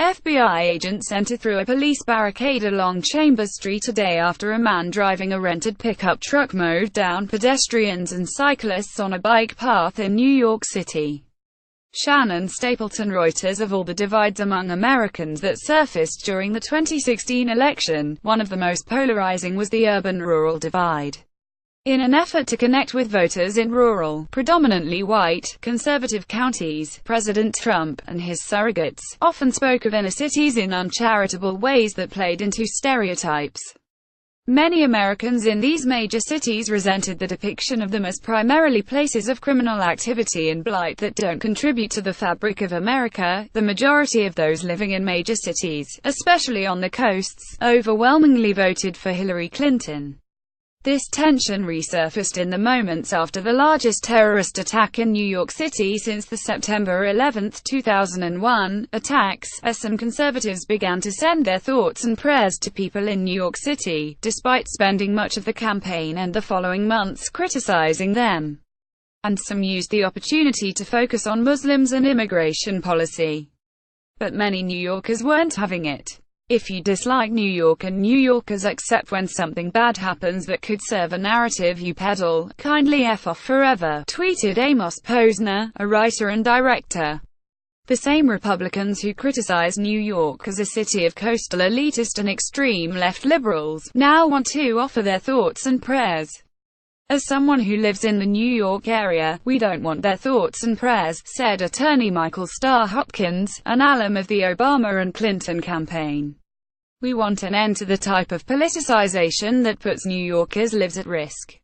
FBI agents enter through a police barricade along Chambers Street a day after a man driving a rented pickup truck mowed down pedestrians and cyclists on a bike path in New York City. Shannon Stapleton. Reuters. Of all the divides among Americans that surfaced during the 2016 election, one of the most polarizing was the urban-rural divide. In an effort to connect with voters in rural, predominantly white, conservative counties, President Trump and his surrogates often spoke of inner cities in uncharitable ways that played into stereotypes. Many Americans in these major cities resented the depiction of them as primarily places of criminal activity and blight that don't contribute to the fabric of America. The majority of those living in major cities, especially on the coasts, overwhelmingly voted for Hillary Clinton. This tension resurfaced in the moments after the largest terrorist attack in New York City since the September 11, 2001, attacks, as some conservatives began to send their thoughts and prayers to people in New York City, despite spending much of the campaign and the following months criticizing them. And some used the opportunity to focus on Muslims and immigration policy. But many New Yorkers weren't having it. If you dislike New York and New Yorkers accept when something bad happens that could serve a narrative you peddle, kindly F off forever, tweeted Amos Posner, a writer and director. The same Republicans who criticize New York as a city of coastal elitist and extreme left liberals, now want to offer their thoughts and prayers. As someone who lives in the New York area, we don't want their thoughts and prayers, said attorney Michael Starr Hopkins, an alum of the Obama and Clinton campaign. We want an end to the type of politicization that puts New Yorkers' lives at risk.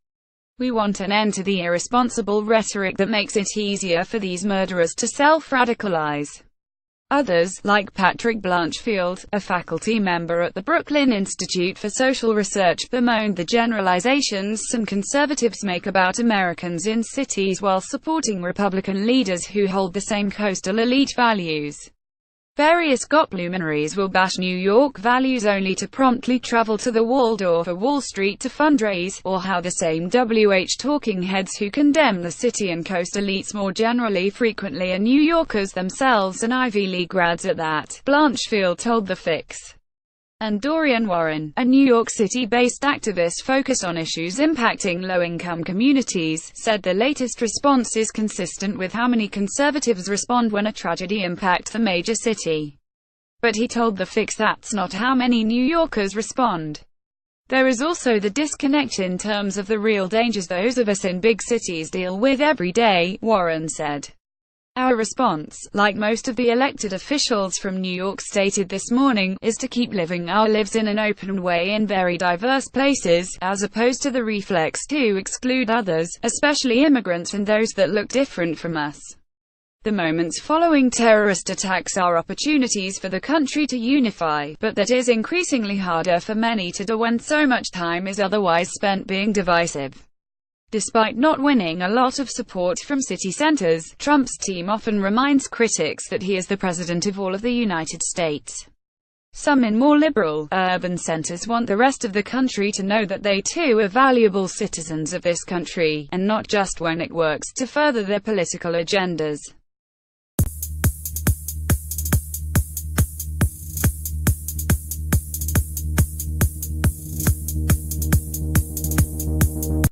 We want an end to the irresponsible rhetoric that makes it easier for these murderers to self-radicalize. Others, like Patrick Blanchfield, a faculty member at the Brooklyn Institute for Social Research, bemoaned the generalizations some conservatives make about Americans in cities while supporting Republican leaders who hold the same coastal elite values. Various GOP luminaries will bash New York values only to promptly travel to the Waldorf or Wall Street to fundraise, or how the same talking heads who condemn the city and coast elites more generally frequently are New Yorkers themselves and Ivy League grads at that, Blanchfield told The Fix. And Dorian Warren, a New York City-based activist focused on issues impacting low-income communities, said the latest response is consistent with how many conservatives respond when a tragedy impacts the major city. But he told The Fix that's not how many New Yorkers respond. There is also the disconnect in terms of the real dangers those of us in big cities deal with every day, Warren said. Our response, like most of the elected officials from New York stated this morning, is to keep living our lives in an open way in very diverse places, as opposed to the reflex to exclude others, especially immigrants and those that look different from us. The moments following terrorist attacks are opportunities for the country to unify, but that is increasingly harder for many to do when so much time is otherwise spent being divisive. Despite not winning a lot of support from city centers, Trump's team often reminds critics that he is the president of all of the United States. Some in more liberal, urban centers want the rest of the country to know that they too are valuable citizens of this country, and not just when it works to further their political agendas.